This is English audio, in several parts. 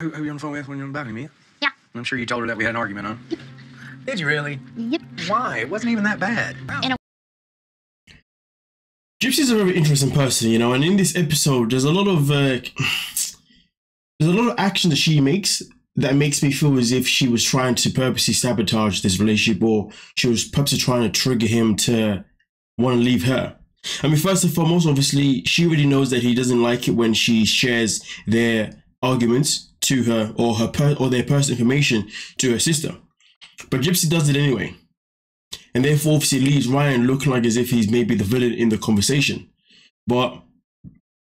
Who you on the phone with when you're on the balcony, Mia? Yeah. I'm sure you told her that we had an argument, huh? Yep. Did you really? Yep. Why? It wasn't even that bad. Gypsy's a very interesting person, you know, and in this episode, there's a lot of action that she makes that makes me feel as if she was trying to purposely sabotage this relationship, or she was purposely trying to trigger him to want to leave her. I mean, first and foremost, obviously, she already knows that he doesn't like it when she shares their arguments to her, or their personal information to her sister. But Gypsy does it anyway. And therefore, obviously, leaves Ryan looking like as if he's maybe the villain in the conversation. But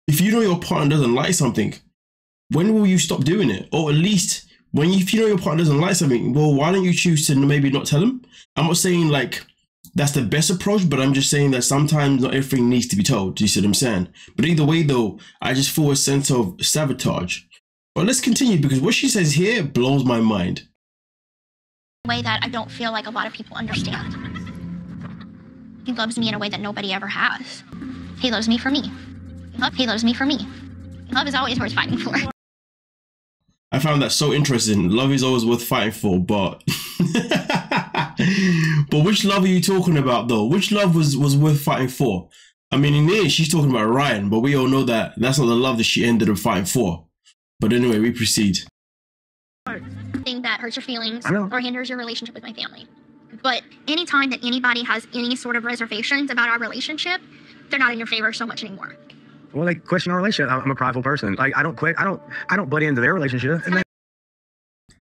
if you know your partner doesn't like something, when will you stop doing it? Or at least, if you know your partner doesn't like something, well, why don't you choose to maybe not tell him? I'm not saying like that's the best approach, but I'm just saying that sometimes not everything needs to be told. Do you see what I'm saying? But either way, though, I just feel a sense of sabotage. But let's continue, because what she says here blows my mind. Way that I don't feel like a lot of people understand. He loves me in a way that nobody ever has. He loves me for me. He loves me for me. Love is always worth fighting for. I found that so interesting. Love is always worth fighting for, but but which love are you talking about, though? Which love was worth fighting for? I mean, in there, she's talking about Ryan, but we all know that that's not the love that she ended up fighting for. But anyway, we proceed. Thing that hurts your feelings or hinders your relationship with my family. But anytime that anybody has any sort of reservations about our relationship, they're not in your favor so much anymore. Well, they question our relationship. I'm a prideful person. Like, I don't butt into their relationship.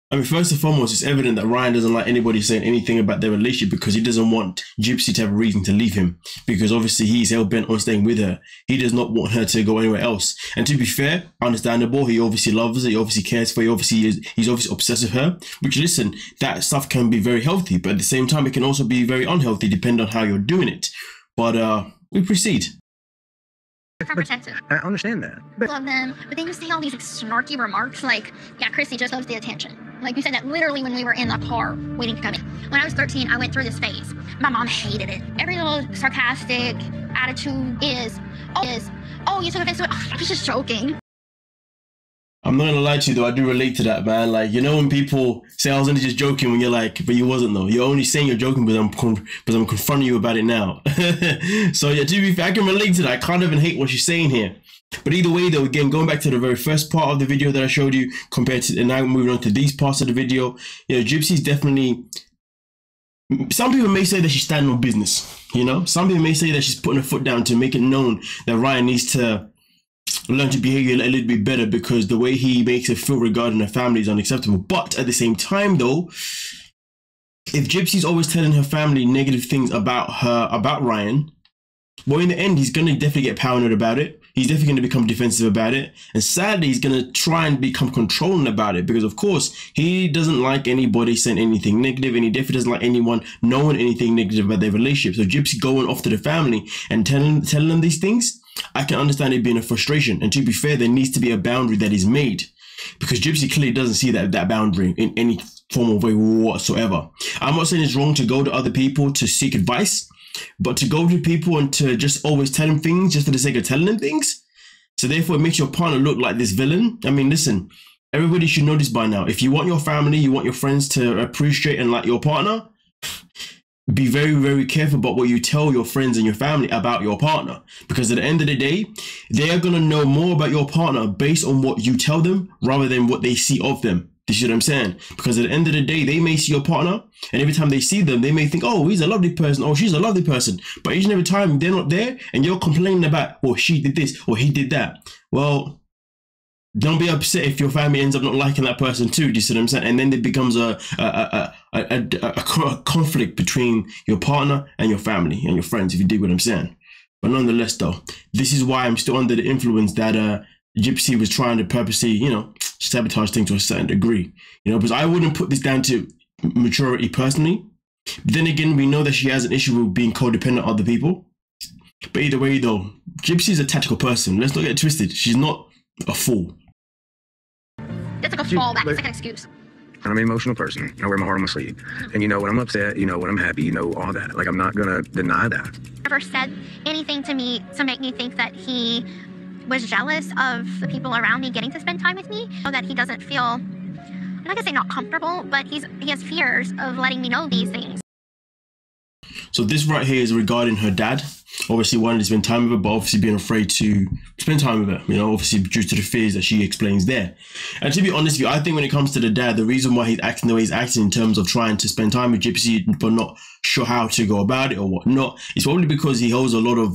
I mean, first and foremost, it's evident that Ryan doesn't like anybody saying anything about their relationship, because he doesn't want Gypsy to have a reason to leave him, because obviously he's hell-bent on staying with her. He does not want her to go anywhere else. And to be fair, understandable, he obviously loves her, he obviously cares for her, he's obviously obsessed with her, which, listen, that stuff can be very healthy, but at the same time, it can also be very unhealthy, depending on how you're doing it. But we proceed. Protective. I understand that. But love them, but then you say all these snarky remarks like, yeah, Chrissy just loves the attention. Like, you said that literally when we were in the car waiting to come in. When I was 13, I went through this phase. My mom hated it. Every little sarcastic attitude is, oh, you took offense to it. Oh, I was just joking. I'm not gonna lie to you, though, I do relate to that, man. Like, you know when people say I was only just joking, when you're like, but you wasn't, though. You're only saying you're joking because I'm confronting you about it now. So yeah, to be fair, I can relate to that. I can't even hate what she's saying here. But either way, though, again, going back to the very first part of the video that I showed you, compared to, and now moving on to these parts of the video, you know, Gypsy's definitely, some people may say that she's standing on business, you know? Some people may say that she's putting her foot down to make it known that Ryan needs to learn to behave a little bit better, because the way he makes her feel regarding her family is unacceptable. But at the same time, though, if Gypsy's always telling her family negative things about Ryan, well, in the end, he's going to definitely get paranoid about it. He's definitely going to become defensive about it. And sadly, he's going to try and become controlling about it, because, of course, he doesn't like anybody saying anything negative, and he definitely doesn't like anyone knowing anything negative about their relationship. So Gypsy going off to the family and telling them these things, I can understand it being a frustration. And to be fair, there needs to be a boundary that is made, because Gypsy clearly doesn't see that boundary in any form of way whatsoever. I'm not saying it's wrong to go to other people to seek advice, but to go to people and to just always tell them things just for the sake of telling them things, so therefore it makes your partner look like this villain. I mean, listen, everybody should know this by now. If you want your family, you want your friends to appreciate and like your partner, be very, very careful about what you tell your friends and your family about your partner, because at the end of the day, they are going to know more about your partner based on what you tell them rather than what they see of them. You see what I'm saying? Because at the end of the day, they may see your partner, and every time they see them, they may think, oh, he's a lovely person, or she's a lovely person. But each and every time they're not there, and you're complaining about, well, she did this, or he did that. Well, don't be upset if your family ends up not liking that person too. Do you see what I'm saying? And then it becomes a conflict between your partner and your family and your friends, if you dig what I'm saying. But nonetheless, though, this is why I'm still under the influence that Gypsy was trying to purposely, you know, sabotage things to a certain degree, you know, because I wouldn't put this down to maturity personally. But then again, we know that she has an issue with being codependent on other people. But either way, though, Gypsy's a tactical person. Let's not get it twisted. She's not a fool. It's like a fallback. It's like an excuse. I'm an emotional person. I wear my heart on my sleeve. And you know, when I'm upset, you know, when I'm happy, you know, all that. Like, I'm not going to deny that. Never said anything to me to make me think that he was jealous of the people around me getting to spend time with me, so that he doesn't feel, I'm not gonna say not comfortable, but he has fears of letting me know these things. So this right here is regarding her dad. Obviously wanted to spend time with her, but obviously being afraid to spend time with her, you know, obviously due to the fears that she explains there. And to be honest with you, I think when it comes to the dad, the reason why he's acting the way he's acting in terms of trying to spend time with Gypsy but not sure how to go about it or whatnot, is probably because he holds a lot of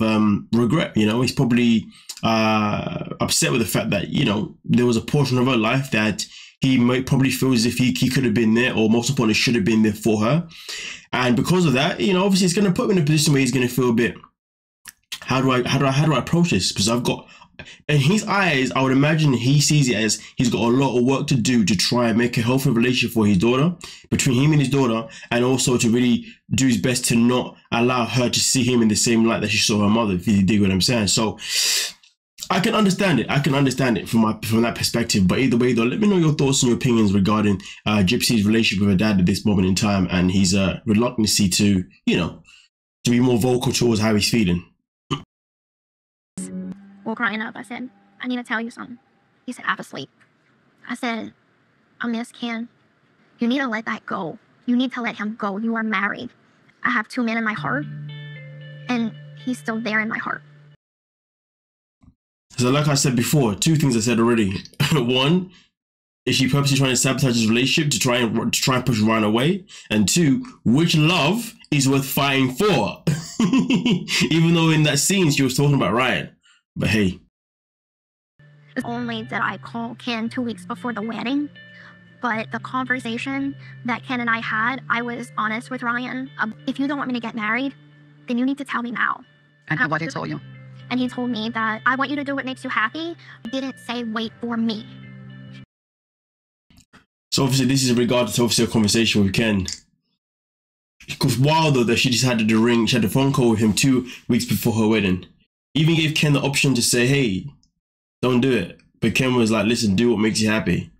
regret. You know, he's probably upset with the fact that, you know, there was a portion of her life that he might probably feel as if he could have been there, or most importantly should have been there for her. And because of that, you know, obviously it's going to put him in a position where he's going to feel a bit, how do I approach this? Because I've got, in his eyes, I would imagine he sees it as he's got a lot of work to do to try and make a healthy relationship for his daughter, between him and his daughter, and also to really do his best to not allow her to see him in the same light that she saw her mother, if you dig what I'm saying. So I can understand it. I can understand it from that perspective. But either way, though, let me know your thoughts and your opinions regarding Gypsy's relationship with her dad at this moment in time, and his reluctancy to, you know, to be more vocal towards how he's feeling. Well, crying up, I said, I need to tell you something. He said, I was asleep. I said, I miss Ken. You need to let that go. You need to let him go. You are married. I have 2 men in my heart, and he's still there in my heart. So like I said before, 2 things I said already. 1, is she purposely trying to sabotage his relationship to try and push Ryan away? And 2, which love is worth fighting for? Even though in that scene she was talking about Ryan. But hey. Only did I call Ken 2 weeks before the wedding, but the conversation that Ken and I had, I was honest with Ryan. If you don't want me to get married, then you need to tell me now. And what did he tell you? And he told me that I want you to do what makes you happy. He didn't say wait for me. So obviously this is in regard to obviously a conversation with Ken. Because wild though that she just had the phone call with him 2 weeks before her wedding. Even gave Ken the option to say, hey, don't do it. But Ken was like, listen, do what makes you happy.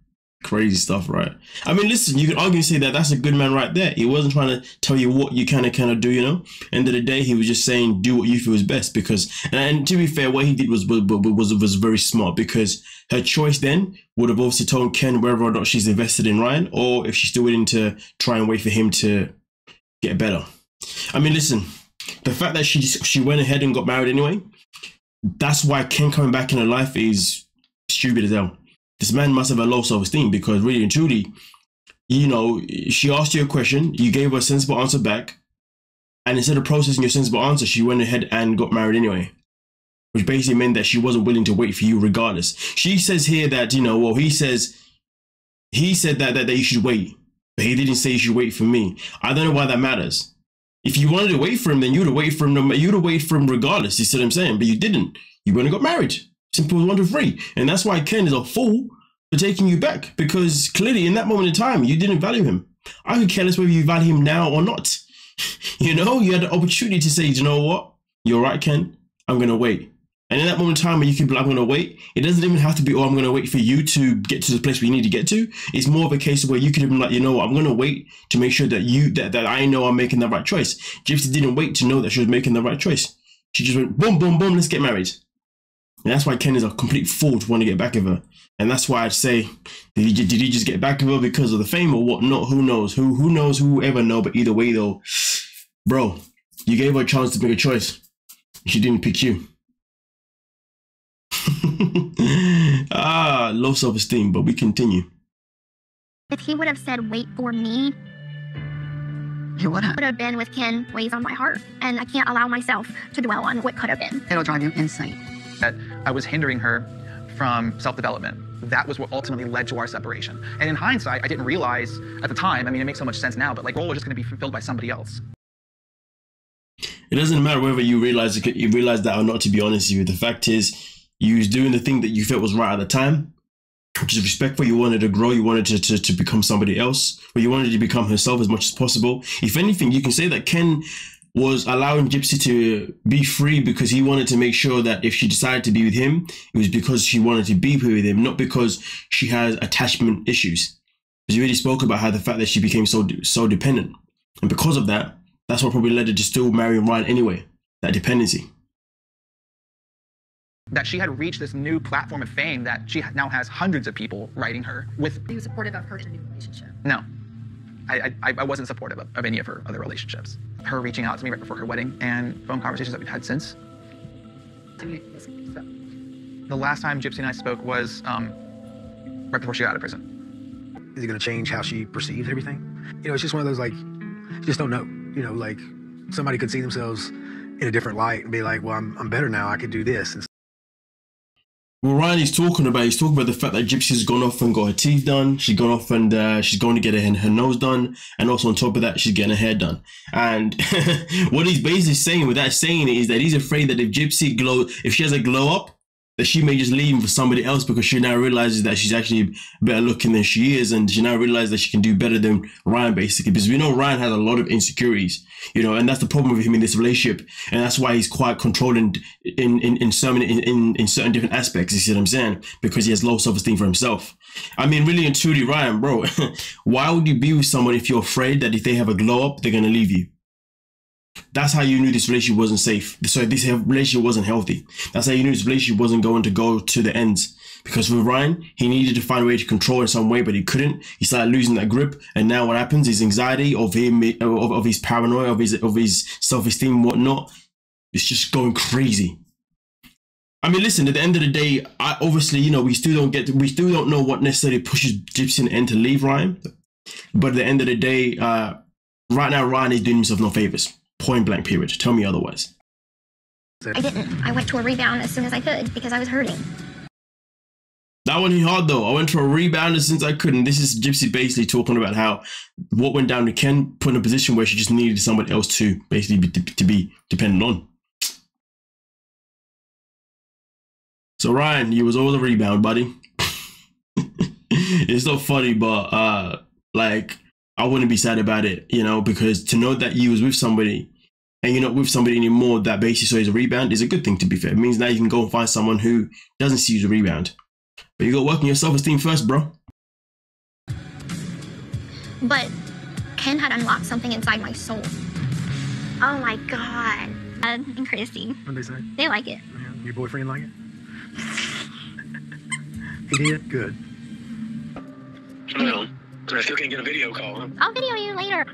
Crazy stuff, right? I mean, listen, you could argue and say that that's a good man right there. He wasn't trying to tell you what you kind of do, you know? End of the day, he was just saying, do what you feel is best. Because, and to be fair, what he did was very smart, because her choice then would have obviously told Ken whether or not she's invested in Ryan, or if she's still willing to try and wait for him to get better. I mean, listen, the fact that she went ahead and got married anyway, that's why Ken coming back in her life is stupid as hell. This man must have a low self-esteem, because really and truly, you know, she asked you a question, you gave her a sensible answer back, and instead of processing your sensible answer, she went ahead and got married anyway, which basically meant that she wasn't willing to wait for you regardless. She says here that, you know, well, he said that you should wait, but he didn't say you should wait for me. I don't know why that matters. If you wanted to wait for him, then you'd have waited for him. You'd have waited for him regardless. You see what I'm saying? But you didn't. You went and got married. Simple as 1, 2, 3. And that's why Ken is a fool for taking you back, because clearly in that moment in time, you didn't value him. I could care less whether you value him now or not. You know, you had the opportunity to say, you know what? You're right, Ken. I'm going to wait. And in that moment in time when you can be like, I'm going to wait, it doesn't even have to be, oh, I'm going to wait for you to get to the place where you need to get to. It's more of a case of where you could have been like, you know what, I'm going to wait to make sure that that I know I'm making the right choice. Gypsy didn't wait to know that she was making the right choice. She just went, boom, boom, boom, let's get married. And that's why Ken is a complete fool to want to get back with her. And that's why I'd say, did he just get back with her because of the fame or whatnot? Who knows? Who knows? Who ever know? But either way, though, bro, you gave her a chance to make a choice. She didn't pick you. Low self-esteem, but we continue. If he would have said wait for me, You wouldn't. would have been with Ken weighs on my heart, and I can't allow myself to dwell on what could have been. It'll drive you insane. That I was hindering her from self-development. That was what ultimately led to our separation. And in hindsight, I didn't realize at the time, I mean, it makes so much sense now, but like, role was just going to be fulfilled by somebody else. It doesn't matter whether you realize that or not, to be honest with you. The fact is, you was doing the thing that you felt was right at the time, which is respectful. You wanted to grow, you wanted to become somebody else, but you wanted to become herself as much as possible. If anything, you can say that Ken was allowing Gypsy to be free because he wanted to make sure that if she decided to be with him, it was because she wanted to be with him, not because she has attachment issues. Because you already spoke about how the fact that she became so dependent. And because of that, that's what probably led her to still marrying Ryan anyway, that dependency. that she had reached this new platform of fame that she now has hundreds of people writing her with. Are you supportive of her in a new relationship? No, I wasn't supportive of any of her other relationships. Her reaching out to me right before her wedding and phone conversations that we've had since. The last time Gypsy and I spoke was right before she got out of prison. Is it going to change how she perceives everything? You know, it's just one of those, like, you just don't know. You know, like, somebody could see themselves in a different light and be like, well, I'm better now. I could do this. And Well, Ryan, he's talking about the fact that Gypsy's gone off and got her teeth done. She's gone off and she's going to get her nose done. And also on top of that, she's getting her hair done. And what he's basically saying with that saying is that he's afraid that if she has a glow up, that she may just leave for somebody else because she now realizes that she's actually better looking than she is, and she now realizes that she can do better than Ryan, basically, because we know Ryan has a lot of insecurities, you know, and that's the problem with him in this relationship, and that's why he's quite controlling in certain different aspects. You see what I'm saying? Because he has low self-esteem for himself. I mean, really and truly, Ryan, bro, why would you be with someone if you're afraid that if they have a glow up, they're gonna leave you? That's how you knew this relationship wasn't safe. So this relationship wasn't healthy. That's how you knew this relationship wasn't going to go to the ends. Because with Ryan, he needed to find a way to control in some way, but he couldn't. He started losing that grip, and now what happens? His anxiety of him, of his paranoia, of his self-esteem and whatnot, it's just going crazy. I mean, listen. At the end of the day, obviously, you know, we still don't know what necessarily pushes Gypsy in the end to leave Ryan. But at the end of the day, right now, Ryan is doing himself no favors. Point blank, period. Tell me otherwise. I didn't. I went to a rebound as soon as I could because I was hurting. That one hit hard though. I went to a rebound as soon as I could. And this is Gypsy basically talking about how what went down to Ken put in a position where she just needed somebody else to basically to be dependent on. So Ryan, you was all the rebound, buddy. It's not funny, but like, I wouldn't be sad about it, you know, because to know that you was with somebody and you're not with somebody anymore that basically saw you as a rebound is a good thing, to be fair. It means now you can go and find someone who doesn't see you as a rebound. But you got to work on your self-esteem first, bro. But Ken had unlocked something inside my soul. Oh my God. And Chrissy. What'd they say? They like it. Yeah, your boyfriend like it? He did? Good. Well, I still can't get a video call, huh? I'll video you later.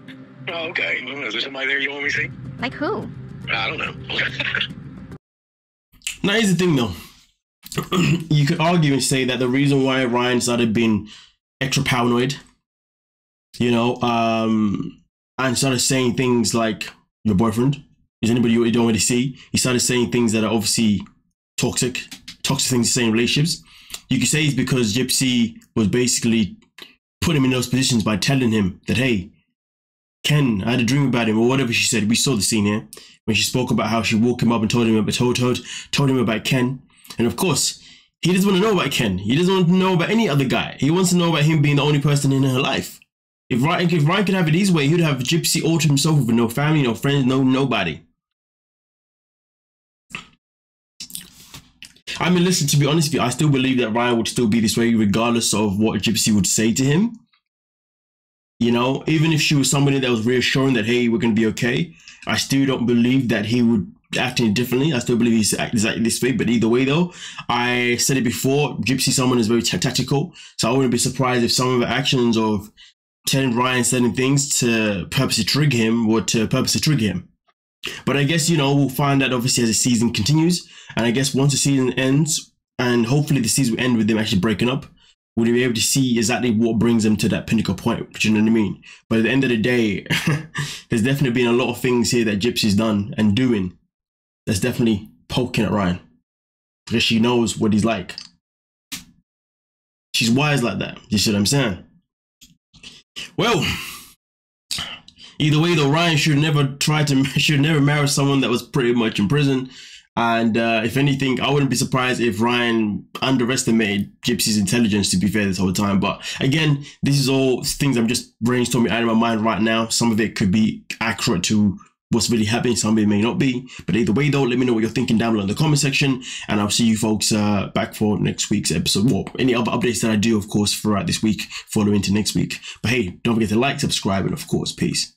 Oh, okay. Well, is there somebody there you want me to see? Like who? I don't know. Now, here's the thing, though. You could argue and say that the reason why Ryan started being extra paranoid, you know, and started saying things like, your boyfriend is anybody you don't really see. He started saying things that are obviously toxic things to say in relationships. You could say it's because Gypsy was basically put him in those positions by telling him that, hey, Ken, I had a dream about him, or whatever she said. We saw the scene here when she spoke about how she woke him up and told him about Ken. And of course, he doesn't want to know about Ken. He doesn't want to know about any other guy. He wants to know about him being the only person in her life. If Ryan could have it his way, he'd have Gypsy all to himself with no family, no friends, nobody. I mean, listen, to be honest with you, I still believe that Ryan would still be this way regardless of what Gypsy would say to him. You know, even if she was somebody that was reassuring that, hey, we're going to be okay, I still don't believe that he would act any differently. I still believe he's exactly this way. But either way, though, I said it before, Gypsy someone is very tactical. So I wouldn't be surprised if some of the actions of telling Ryan certain things to purposely trigger him or to purposely trigger him. But I guess, you know, we'll find out obviously as the season continues. And I guess once the season ends, and hopefully the season will end with them actually breaking up, we'll be able to see exactly what brings them to that pinnacle point, do you know what I mean? But at the end of the day, there's definitely been a lot of things here that Gypsy's done and doing that's definitely poking at Ryan. Because she knows what he's like. She's wise like that, you see what I'm saying? Well, either way though, Ryan should never marry someone that was pretty much in prison. And if anything, I wouldn't be surprised if Ryan underestimated Gypsy's intelligence, to be fair, this whole time. But again, this is all things I'm just brainstorming out of my mind right now. Some of it could be accurate to what's really happening. Some of it may not be. But either way, though, let me know what you're thinking down below in the comment section. And I'll see you folks back for next week's episode. Well, any other updates that I do, of course, throughout this week, following into next week. But hey, don't forget to like, subscribe, and of course, peace.